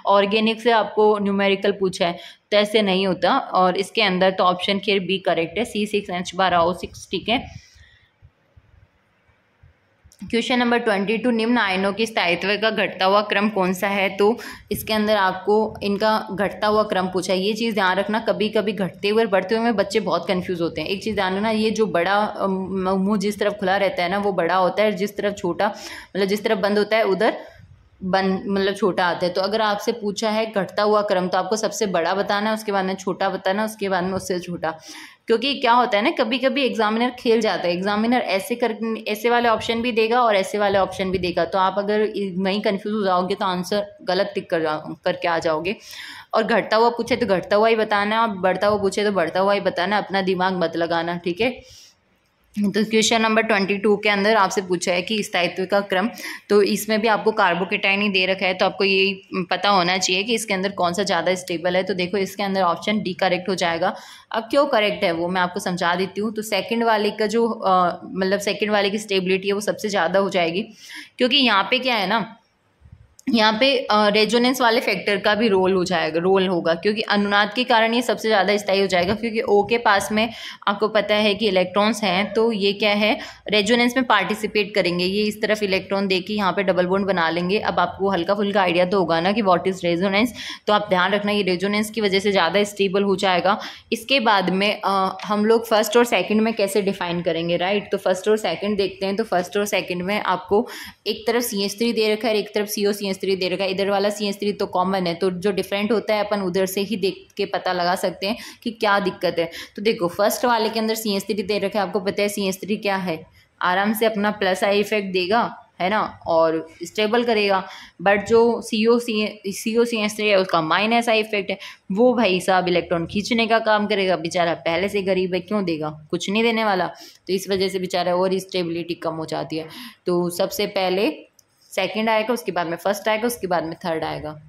ऑर्गेनिक से आपको न्यूमेरिकल पूछा है? तो ऐसे नहीं होता। और इसके अंदर तो ऑप्शन खैर बी करेक्ट है, C6H12O6, ठीक है। क्वेश्चन नंबर 22, निम्न आयनों की स्थायित्व का घटता हुआ क्रम कौन सा है? तो इसके अंदर आपको इनका घटता हुआ क्रम पूछा है। ये चीज़ ध्यान रखना, कभी कभी घटते हुए और बढ़ते हुए में बच्चे बहुत कंफ्यूज होते हैं। एक चीज़ ध्यान रखना, ये जो बड़ा मुंह जिस तरफ खुला रहता है ना वो बड़ा होता है, जिस तरफ छोटा मतलब जिस तरफ बंद होता है उधर बंद मतलब छोटा आता है। तो अगर आपसे पूछा है घटता हुआ क्रम तो आपको सबसे बड़ा बताना है, उसके बाद में छोटा बताना, उसके बाद में उससे छोटा। क्योंकि क्या होता है ना, कभी कभी एग्जामिनर खेल जाता है, एग्जामिनर ऐसे वाले ऑप्शन भी देगा और ऐसे वाले ऑप्शन भी देगा, तो आप अगर वहीं कंफ्यूज हो जाओगे तो आंसर गलत टिक करके आ जाओगे। और घटता हुआ पूछे तो घटता हुआ ही बताना है, और बढ़ता हुआ पूछे तो बढ़ता हुआ ही बताना है, अपना दिमाग मत लगाना, ठीक है। तो क्वेश्चन नंबर 22 के अंदर आपसे पूछा है कि स्थायित्व का क्रम, तो इसमें भी आपको कार्बोकेटाइन ही दे रखा है, तो आपको यही पता होना चाहिए कि इसके अंदर कौन सा ज़्यादा स्टेबल है। तो देखो इसके अंदर ऑप्शन डी करेक्ट हो जाएगा। अब क्यों करेक्ट है वो मैं आपको समझा देती हूँ। तो सेकंड वाले का जो मतलब सेकंड वाले की स्टेबिलिटी है वो सबसे ज़्यादा हो जाएगी, क्योंकि यहाँ पे क्या है ना, यहाँ पे रेजोनेंस वाले फैक्टर का भी रोल होगा, क्योंकि अनुनाद के कारण ये सबसे ज़्यादा स्थायी हो जाएगा, क्योंकि O के पास में आपको पता है कि इलेक्ट्रॉन्स हैं, तो ये क्या है रेजोनेंस में पार्टिसिपेट करेंगे, ये इस तरफ इलेक्ट्रॉन देके यहाँ पे डबल बॉन्ड बना लेंगे। अब आपको हल्का फुल्का आइडिया तो होगा ना कि व्हाट इज़ रेजोनेंस, तो आप ध्यान रखना ये रेजोनेंस की वजह से ज़्यादा स्टेबल हो जाएगा। इसके बाद में हम लोग फर्स्ट और सेकेंड में कैसे डिफाइन करेंगे, राइट। तो फर्स्ट और सेकेंड देखते हैं। तो फर्स्ट और सेकेंड में आपको एक तरफ CH3 दे रखा है, एक तरफ COCH3 दे रखा है, इधर वाला CH3 तो कॉमन है, तो जो डिफरेंट होता है अपन उधर से ही देख के पता लगा सकते हैं कि क्या दिक्कत है। तो देखो फर्स्ट वाले के अंदर CH3 दे रखा है, आपको पता है CH3 क्या है, आराम से अपना प्लस आई इफेक्ट देगा, है ना, और स्टेबल करेगा। बट जो CO CH3 है उसका माइनस आई इफेक्ट है, वो भाई साहब इलेक्ट्रॉन खींचने का काम करेगा। बेचारा पहले से गरीब है, क्यों देगा, कुछ नहीं देने वाला। तो इस वजह से बेचारा और स्टेबिलिटी कम हो जाती है। तो सबसे पहले सेकंड आएगा, उसके बाद में फर्स्ट आएगा, उसके बाद में थर्ड आएगा।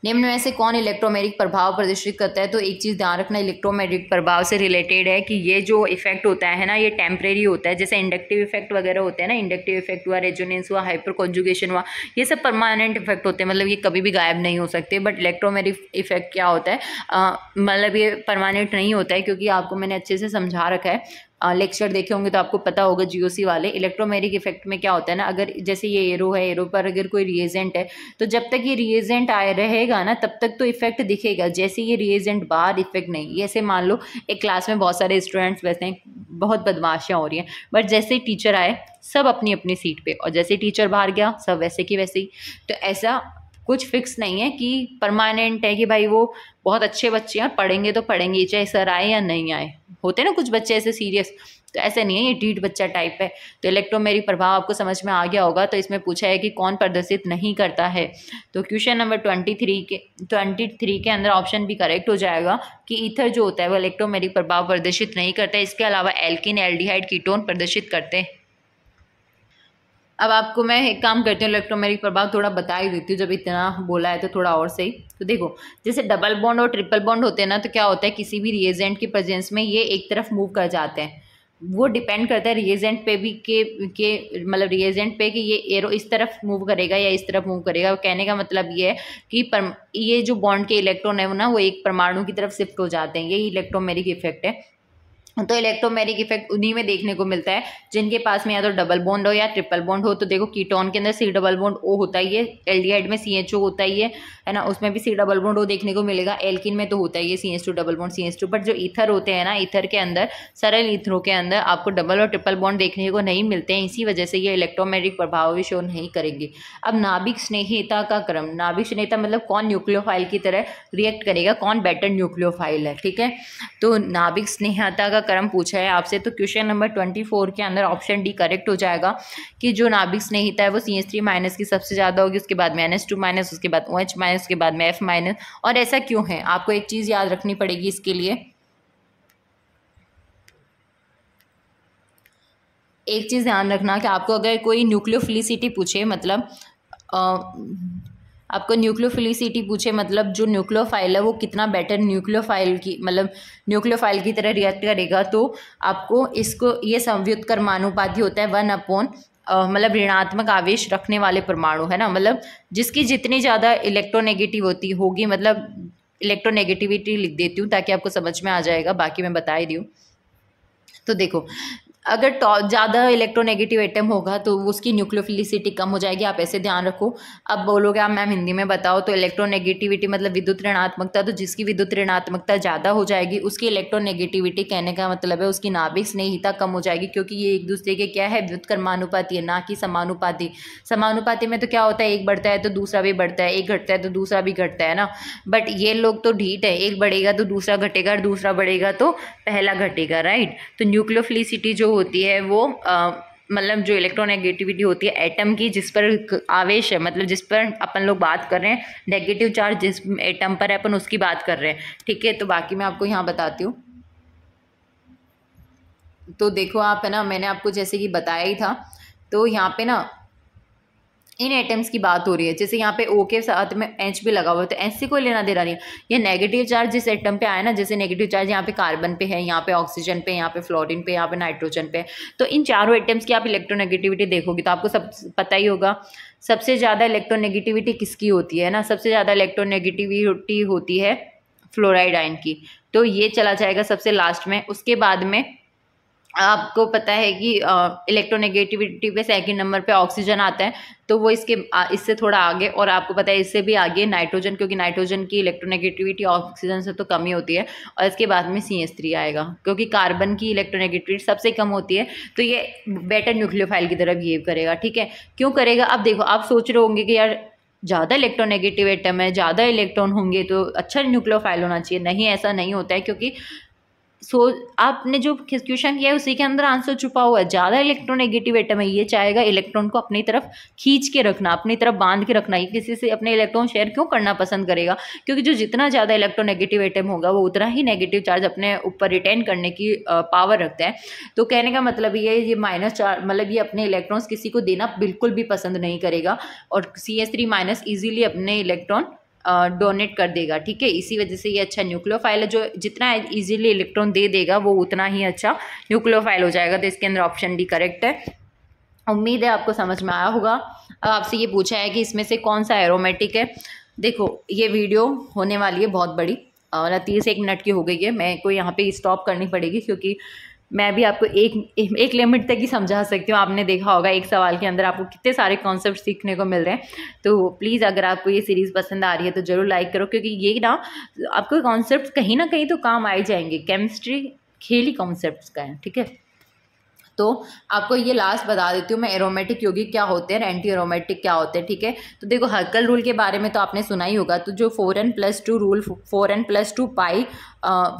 निम्न में से कौन इलेक्ट्रोमैग्नेटिक प्रभाव प्रदर्शित करता है? तो एक चीज़ ध्यान रखना, इलेक्ट्रोमैग्नेटिक प्रभाव से रिलेटेड है कि ये जो इफेक्ट होता है ना, ये टेम्परेरी होता है। जैसे इंडक्टिव इफेक्ट वगैरह होते हैं ना, इंडक्टिव इफेक्ट हुआ, रेजोनेंस हुआ, हाइपर कॉन्जुगेशन हुआ, ये सब परमानेंट इफेक्ट होते हैं, मतलब ये कभी भी गायब नहीं हो सकते। बट इलेक्ट्रोमैग्नेटिक इफेक्ट क्या होता है, मतलब ये परमानेंट नहीं होता है, क्योंकि आपको मैंने अच्छे से समझा रखा है। लेक्चर देखे होंगे तो आपको पता होगा GOC वाले। इलेक्ट्रोमैग्नेटिक इफेक्ट में क्या होता है ना, अगर जैसे ये एरो है, एरो पर अगर कोई रिएजेंट है, तो जब तक ये रिएजेंट आए रहेगा ना, तब तक तो इफेक्ट दिखेगा। जैसे ये रिएजेंट बाहर, इफेक्ट नहीं। जैसे मान लो एक क्लास में बहुत सारे स्टूडेंट्स बैठे हैं, बहुत बदमाशियाँ हो रही हैं, बट जैसे ही टीचर आए सब अपनी अपनी सीट पे, और जैसे टीचर बाहर गया सब वैसे की वैसे ही। तो ऐसा कुछ फिक्स नहीं है कि परमानेंट है कि भाई वो बहुत अच्छे बच्चे हैं, पढ़ेंगे तो पढ़ेंगे चाहे सर आए या नहीं आए। होते हैं ना कुछ बच्चे ऐसे सीरियस, तो ऐसे नहीं है, ये ढीठ बच्चा टाइप है। तो इलेक्ट्रोमैग्नेटिक प्रभाव आपको समझ में आ गया होगा। तो इसमें पूछा है कि कौन प्रदर्शित नहीं करता है। तो क्वेश्चन नंबर 23 के अंदर ऑप्शन भी करेक्ट हो जाएगा कि ईथर जो होता है वो इलेक्ट्रोमैग्नेटिक प्रभाव प्रदर्शित नहीं करता है। इसके अलावा एल्किन, एल्डिहाइड, कीटोन प्रदर्शित करते हैं। अब आपको मैं एक काम करती हूँ, इलेक्ट्रोमैग्नेटिक प्रभाव थोड़ा बता ही देती हूँ, जब इतना बोला है तो थोड़ा और सही। तो देखो, जैसे डबल बॉन्ड और ट्रिपल बॉन्ड होते हैं ना, तो क्या होता है, किसी भी रिएजेंट की प्रेजेंस में ये एक तरफ मूव कर जाते हैं। वो डिपेंड करता है रिएजेंट पे भी के मतलब रिएजेंट पे कि ये एरो इस तरफ मूव करेगा या इस तरफ मूव करेगा। कहने का मतलब ये है कि ये जो बॉन्ड के इलेक्ट्रॉन है ना, वो एक परमाणु की तरफ शिफ्ट हो जाते हैं। यही इलेक्ट्रोमैग्नेटिक इफेक्ट है। तो इलेक्ट्रोमैग्नेटिक इफेक्ट उन्हीं में देखने को मिलता है जिनके पास में या तो डबल बॉन्ड हो या ट्रिपल बॉन्ड हो। तो देखो, कीटोन के अंदर C डबल बॉन्ड O होता ही है, एल्डिहाइड में CHO होता ही है ना, उसमें भी C डबल बॉन्ड O देखने को मिलेगा। एल्किन में तो होता ही है CH2 double bond CH2। But जो ईथर होते हैं ना, ईथर के अंदर, सरल ईथरों के अंदर आपको डबल और ट्रिपल बॉन्ड देखने को नहीं मिलते हैं। इसी वजह से ये इलेक्ट्रोमैग्नेटिक प्रभाव भी शो नहीं करेंगे। अब नाभिक स्नेहिता का क्रम, नाभिक स्नेहिता मतलब कौन न्यूक्लियोफाइल की तरह रिएक्ट करेगा, कौन बेटर न्यूक्लियोफाइल है, ठीक है। तो नाभिक स्नेहिता का क्रम पूछा है आपसे। तो क्वेश्चन नंबर 24 के अंदर ऑप्शन डी करेक्ट हो जाएगा कि जो नाभिक स्नेहिता है वो CH3 माइनस की सबसे ज़्यादा होगी, उसके बाद में NH2 माइनस, उसके बाद OH माइनस, उसके बाद में F माइनस। और ऐसा क्यों है, आपको एक चीज़ याद रखनी पड़ेगी इसके लिए। एक चीज़ ध्यान रखना कि आपको अगर कोई न्यूक्लियोफिलिसिटी पूछे, मतलब आपको न्यूक्लियोफिलिसिटी पूछे, मतलब जो न्यूक्लियोफाइल है वो कितना बेटर न्यूक्लियोफाइल की, मतलब न्यूक्लियोफाइल की तरह रिएक्ट करेगा, तो आपको इसको ये संयुक्त कर्मानुपाती होता है 1 मतलब ऋणात्मक आवेश रखने वाले परमाणु, है ना, मतलब जिसकी जितनी ज़्यादा इलेक्ट्रोनेगेटिव होगी, मतलब इलेक्ट्रोनेगेटिविटी लिख देती हूँ ताकि आपको समझ में आ जाएगा, बाकी मैं बता ही दी हूँ। तो देखो, अगर ज़्यादा इलेक्ट्रोनेगेटिव एटम होगा तो उसकी न्यूक्लियोफिलिसिटी कम हो जाएगी। आप ऐसे ध्यान रखो। अब बोलोगे आप मैम हिंदी में बताओ, तो इलेक्ट्रोनेगेटिविटी मतलब विद्युत ऋणात्मकता, तो जिसकी विद्युत ऋणात्मकता ज़्यादा हो जाएगी उसकी इलेक्ट्रोनेगेटिविटी, कहने का मतलब है उसकी नाभिक स्नेहिता कम हो जाएगी, क्योंकि ये एक दूसरे के क्या है, व्युत्क्रमानुपाती कर्मानुपाती है, ना कि समानुपाती। समानुपाती में तो क्या होता है, एक बढ़ता है तो दूसरा भी बढ़ता है, एक घटता है तो दूसरा भी घटता है ना। बट ये लोग तो ढीठ है, एक बढ़ेगा तो दूसरा घटेगा और दूसरा बढ़ेगा तो पहला घटेगा, राइट। तो न्यूक्लियोफिलिसिटी जो होती है वो मतलब जो इलेक्ट्रोनेगेटिविटी होती है एटम की, जिस पर आवेश है, मतलब जिस पर अपन लोग बात कर रहे हैं, नेगेटिव चार्ज जिस एटम पर है अपन उसकी बात कर रहे हैं, ठीक है। तो बाकी मैं आपको यहाँ बताती हूँ। तो देखो आप, है ना, मैंने आपको जैसे कि बताया ही था। तो यहाँ पे ना इन एटम्स की बात हो रही है, जैसे यहाँ पे O के साथ में H भी लगा हुआ है, तो H से कोई लेना देना नहीं है। ये नेगेटिव चार्ज जिस एटम पे आया ना, जैसे नेगेटिव चार्ज यहाँ पे कार्बन पे है, यहाँ पे ऑक्सीजन पे, यहाँ पे फ्लोरीन पे, यहाँ पे नाइट्रोजन पे, तो इन चारों एटम्स की आप इलेक्ट्रोनेगेटिविटी देखोगे तो आपको सब पता ही होगा। सबसे ज़्यादा इलेक्ट्रोनेगेटिविटी किसकी होती है ना, सबसे ज़्यादा इलेक्ट्रोनेगेटिविटी होती है फ्लोराइड आयन की। तो ये चला जाएगा सबसे लास्ट में। उसके बाद में आपको पता है कि इलेक्ट्रोनेगेटिविटी पे सेकंड नंबर पे ऑक्सीजन आता है, तो वो इससे थोड़ा आगे, और आपको पता है इससे भी आगे नाइट्रोजन, क्योंकि नाइट्रोजन की इलेक्ट्रोनेगेटिविटी ऑक्सीजन से तो कम ही होती है। और इसके बाद में CH3 आएगा, क्योंकि कार्बन की इलेक्ट्रोनेगेटिविटी सबसे कम होती है, तो ये बेटर न्यूक्लियोफाइल की तरह बिहेव करेगा, ठीक है। क्यों करेगा, अब देखो, आप सोच रहे होंगे कि यार ज़्यादा इलेक्ट्रोनेगेटिव एटम है, ज़्यादा इलेक्ट्रॉन होंगे तो अच्छा न्यूक्लियोफाइल होना चाहिए। नहीं, ऐसा नहीं होता है, क्योंकि आपने जो क्वेश्चन किया है उसी के अंदर आंसर छुपा हुआ है। ज़्यादा इलेक्ट्रोनेगेटिव एटम है, ये चाहेगा इलेक्ट्रॉन को अपनी तरफ खींच के रखना, अपनी तरफ बांध के रखना। ये किसी से अपने इलेक्ट्रॉन शेयर क्यों करना पसंद करेगा? क्योंकि जो जितना ज़्यादा इलेक्ट्रोनेगेटिव एटम होगा वो उतना ही नेगेटिव चार्ज अपने ऊपर रिटेन करने की पावर रखता है। तो कहने का मतलब ये माइनस चार्ज, मतलब ये अपने इलेक्ट्रॉन्स किसी को देना बिल्कुल भी पसंद नहीं करेगा, और CH3- ईजिली अपने इलेक्ट्रॉन डोनेट कर देगा। ठीक है, इसी वजह से ये अच्छा न्यूक्लियोफाइल है। जो जितना इजीली इलेक्ट्रॉन दे देगा वो उतना ही अच्छा न्यूक्लियोफाइल हो जाएगा। तो इसके अंदर ऑप्शन डी करेक्ट है। उम्मीद है आपको समझ में आया होगा। अब आपसे ये पूछा है कि इसमें से कौन सा एरोमेटिक है। देखो ये वीडियो होने वाली है बहुत बड़ी, 30 मिनट की हो गई है। मैं को यहाँ पे स्टॉप करनी पड़ेगी क्योंकि मैं भी आपको एक लिमिट तक ही समझा सकती हूँ। आपने देखा होगा एक सवाल के अंदर आपको कितने सारे कॉन्सेप्ट सीखने को मिल रहे हैं। तो प्लीज़ अगर आपको ये सीरीज़ पसंद आ रही है तो ज़रूर लाइक करो, क्योंकि ये ना आपको कॉन्सेप्ट कहीं ना कहीं तो काम आ ही जाएंगे। केमिस्ट्री खेल ही कॉन्सेप्ट का है। ठीक है, तो आपको ये लास्ट बता देती हूँ मैं, एरोमेटिक यौगिक क्या होते हैं, एंटी एरोमेटिक क्या होते हैं। ठीक है, तो देखो हक्कल रूल के बारे में तो आपने सुना ही होगा। तो जो 4n+2 रूल, 4n+2 पाई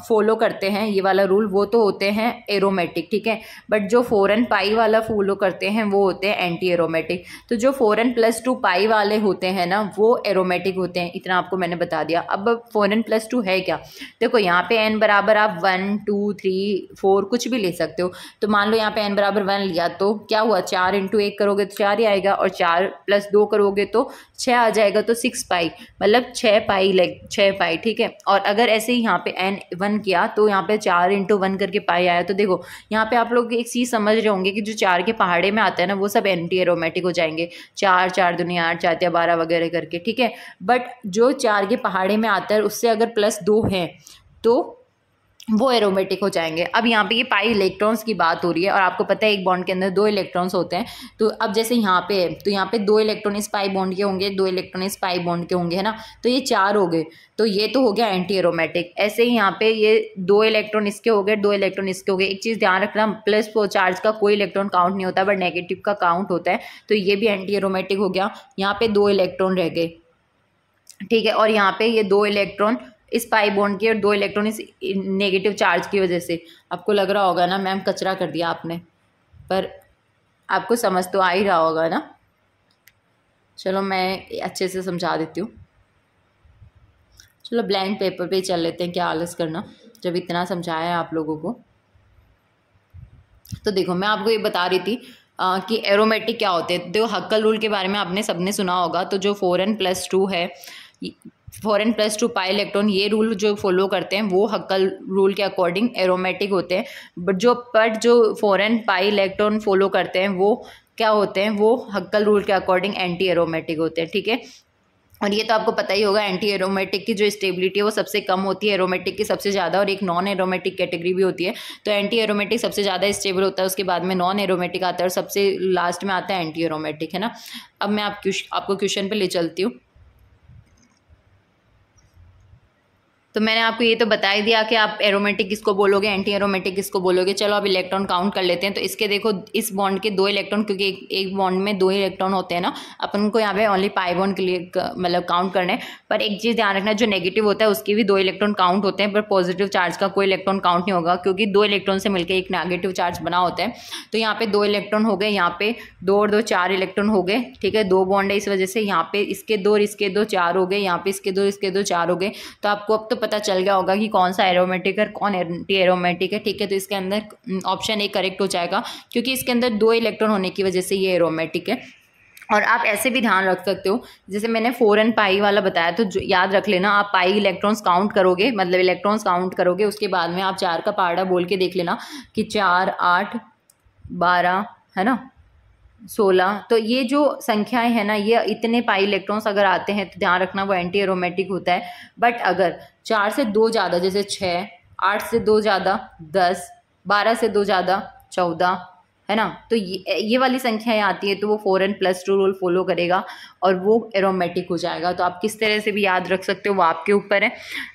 फॉलो करते हैं, ये वाला रूल, वो तो होते हैं एरोमेटिक। ठीक है, बट जो 4n पाई वाला फॉलो करते हैं वो होते हैं एंटी एरोमेटिक। तो जो 4n+2 पाई वाले होते हैं ना वो एरोमेटिक होते हैं। इतना आपको मैंने बता दिया। अब 4n+2 है क्या? देखो यहाँ पे n बराबर आप 1, 2, 3, 4 कुछ भी ले सकते हो। तो मान लो यहाँ पे n बराबर 1 लिया तो क्या हुआ, 4 × 1 करोगे तो 4 ही आएगा, और 4 + 2 करोगे तो 6 आ जाएगा। तो 6 पाई मतलब 6 पाई, 6 पाई। ठीक है, और अगर ऐसे ही यहाँ पे n 1 किया तो यहाँ पे 4 × 1 करके पाई आया। तो देखो यहाँ पे आप लोग एक चीज़ समझ रहे होंगे कि जो 4 के पहाड़े में आता है ना वो सब एंटी एरोमेटिक हो जाएंगे। 4 4 दूनी 8, 4 × 12 वगैरह करके। ठीक है, बट जो 4 के पहाड़े में आता है उससे अगर +2 है तो वो एरोमेटिक हो जाएंगे। अब यहाँ पे ये पाई इलेक्ट्रॉन्स की बात हो रही है, और आपको पता है एक बॉन्ड के अंदर 2 इलेक्ट्रॉन्स होते हैं। तो अब जैसे यहाँ पे है तो यहाँ पे 2 इलेक्ट्रॉन इस पाई बॉन्ड के होंगे, 2 इलेक्ट्रॉन इस पाई बॉन्ड के होंगे, है ना। तो ये 4 हो गए, तो ये तो हो गया एंटी एरोमेटिक। ऐसे ही यहाँ पे ये 2 इलेक्ट्रॉन इसके हो गए, 2 इलेक्ट्रॉन इसके हो गए। एक चीज़ ध्यान रखना, +4 चार्ज का कोई इलेक्ट्रॉन काउंट नहीं होता, बट नेगेटिव का काउंट होता है। तो ये भी एंटी एरोमेटिक हो गया। यहाँ पे 2 इलेक्ट्रॉन रह गए। ठीक है, और यहाँ पे ये 2 इलेक्ट्रॉन इस पाई बॉन्ड के और 2 इलेक्ट्रॉन इस नेगेटिव चार्ज की वजह से। आपको लग रहा होगा ना मैम कचरा कर दिया आपने, पर आपको समझ तो आ ही रहा होगा ना। चलो मैं अच्छे से समझा देती हूँ। चलो ब्लैंक पेपर पे चल लेते हैं, क्या आलस करना जब इतना समझाया है आप लोगों को। तो देखो मैं आपको ये बता रही थी कि एरोमेटिक क्या होते हैं। देखो हक्कल रूल के बारे में आपने सबने सुना होगा। तो जो 4n+2 है, 4n+2 पाई इलेक्ट्रॉन, ये रूल जो फॉलो करते हैं वो हक्कल रूल के अकॉर्डिंग एरोमेटिक होते हैं। बट जो 4n पाई इलेक्ट्रॉन फॉलो करते हैं वो क्या होते हैं, वो हक्कल रूल के अकॉर्डिंग एंटी एरोमेटिक होते हैं। ठीक है, और ये तो आपको पता ही होगा एंटी एरोमेटिक की जो स्टेबिलिटी है वो सबसे कम होती है, एरोमेटिक की सबसे ज़्यादा, और एक नॉन एरोमेटिक कैटेगरी भी होती है। तो एंटी एरोमेटिक सबसे ज़्यादा स्टेबल होता है, उसके बाद में नॉन एरोमेटिक आता है, और सबसे लास्ट में आता है एंटी एरोमेटिक, है ना। अब मैं आपको क्वेश्चन पे ले चलती हूँ। तो मैंने आपको ये तो बता ही दिया कि आप एरोमेटिक किसको बोलोगे, एंटी एरोमेटिक किसको बोलोगे। चलो अब इलेक्ट्रॉन काउंट कर लेते हैं। तो इसके देखो इस बॉन्ड के 2 इलेक्ट्रॉन, क्योंकि एक बॉन्ड में 2 इलेक्ट्रॉन होते हैं ना, अपन को यहाँ पे ओनली पाई बॉन्ड के लिए मतलब काउंट करने। पर एक चीज़ ध्यान रखना, जो नेगेटिव होता है उसके भी 2 इलेक्ट्रॉन काउंट होते हैं, पर पॉजिटिव चार्ज का कोई इलेक्ट्रॉन काउंट नहीं होगा, क्योंकि 2 इलेक्ट्रॉन से मिलकर एक नेगेटिव चार्ज बना होता है। तो यहाँ पे 2 इलेक्ट्रॉन हो गए, यहाँ पे 2 और 2 4 इलेक्ट्रॉन हो गए। ठीक है, 2 बॉन्ड है इस वजह से। यहाँ पे इसके 2 और इसके 2 4 हो गए, यहाँ पे इसके 2 इसके 2 4 हो गए। तो आपको अब तो पता चल गया होगा कि कौन सा एरोमेटिक है कौन एंटी एरोमेटिक है। ठीक है, तो इसके अंदर ऑप्शन ए करेक्ट हो जाएगा, क्योंकि इसके अंदर 2 इलेक्ट्रॉन होने की वजह से ये एरोमेटिक है। और आप ऐसे भी ध्यान रख सकते हो, जैसे मैंने 4n पाई वाला बताया, तो याद रख लेना, आप पाई इलेक्ट्रॉन्स काउंट करोगे, मतलब इलेक्ट्रॉन्स काउंट करोगे, उसके बाद में आप 4 का पहाड़ा बोल के देख लेना कि 4, 8, 12 है ना, 16। तो ये जो संख्याएं हैं ना, ये इतने पाई इलेक्ट्रॉन्स अगर आते हैं तो ध्यान रखना वो एंटी एरोमेटिक होता है। बट अगर 4 से 2 ज़्यादा, जैसे 6, 8 से 2 ज़्यादा 10, 12 से 2 ज़्यादा 14, है ना, तो ये वाली संख्याएं आती है तो वो 4n+2 रूल फॉलो करेगा और वो एरोमेटिक हो जाएगा। तो आप किस तरह से भी याद रख सकते हो, वो आपके ऊपर है।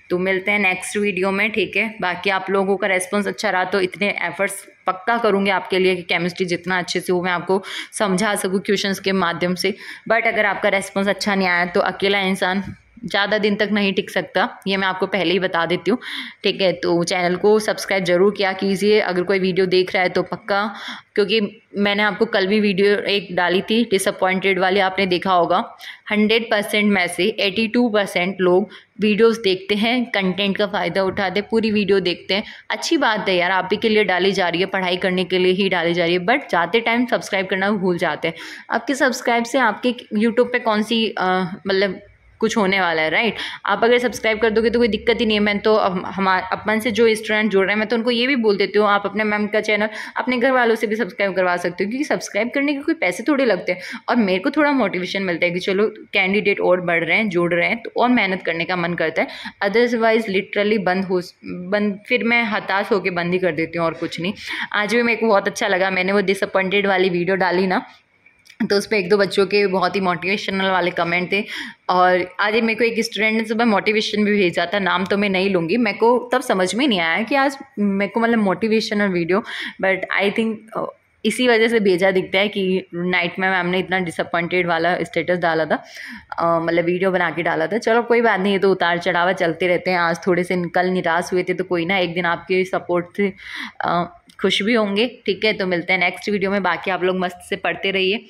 तो मिलते हैं नेक्स्ट वीडियो में, ठीक है। बाकी आप लोगों का रेस्पॉन्स अच्छा रहा तो इतने एफर्ट्स पक्का करूँगी आपके लिए कि केमिस्ट्री जितना अच्छे से हो मैं आपको समझा सकूँ क्वेश्चंस के माध्यम से। बट अगर आपका रेस्पॉन्स अच्छा नहीं आया तो अकेला इंसान ज़्यादा दिन तक नहीं टिक सकता, ये मैं आपको पहले ही बता देती हूँ, ठीक है। तो चैनल को सब्सक्राइब ज़रूर किया कीजिए अगर कोई वीडियो देख रहा है तो पक्का, क्योंकि मैंने आपको कल भी वीडियो एक डाली थी डिसअपॉइंटेड वाली, आपने देखा होगा। 100% में से 82% लोग वीडियोस देखते हैं, कंटेंट का फ़ायदा उठाते हैं, पूरी वीडियो देखते हैं। अच्छी बात है यार, आप ही के लिए डाली जा रही है, पढ़ाई करने के लिए ही डाली जा रही है, बट जाते टाइम सब्सक्राइब करना भूल जाते हैं। आपके सब्सक्राइब से आपके यूट्यूब पे कौन सी मतलब कुछ होने वाला है, राइट। आप अगर सब्सक्राइब कर दोगे तो कोई दिक्कत ही नहीं है। मैं तो अपन से जो स्टूडेंट जुड़ रहे हैं मैं तो उनको ये भी बोल देती हूँ, आप अपने मैम का चैनल अपने घर वालों से भी सब्सक्राइब करवा सकते हो, क्योंकि सब्सक्राइब करने के कोई पैसे थोड़े लगते हैं। और मेरे को थोड़ा मोटिवेशन मिलता है कि चलो कैंडिडेट और बढ़ रहे हैं, जुड़ रहे हैं, तो और मेहनत करने का मन करता है। अदरवाइज लिटरली बंद फिर मैं हताश होकर बंद ही कर देती हूँ और कुछ नहीं। आज भी मेरे को बहुत अच्छा लगा, मैंने वो डिसअपॉइंटेड वाली वीडियो डाली ना, तो उस पर 1-2 बच्चों के बहुत ही मोटिवेशनल वाले कमेंट थे। और आज मेरे को एक स्टूडेंट ने सुबह मोटिवेशन भी भेजा था, नाम तो मैं नहीं लूँगी, मेरे को तब समझ में नहीं आया कि आज मेरे को मतलब motivational video, but I think इसी वजह से भेजा दिखता है कि नाइट में मैम ने इतना डिसअपॉइंटेड वाला स्टेटस डाला था, मतलब वीडियो बना के डाला था। चलो कोई बात नहीं, ये तो उतार चढ़ावा चलते रहते हैं। आज थोड़े से कल निराश हुए थे, तो कोई ना, एक दिन आपके सपोर्ट से खुश भी होंगे, ठीक है। तो मिलते हैं नेक्स्ट वीडियो में, बाकी आप लोग मस्त से पढ़ते रहिए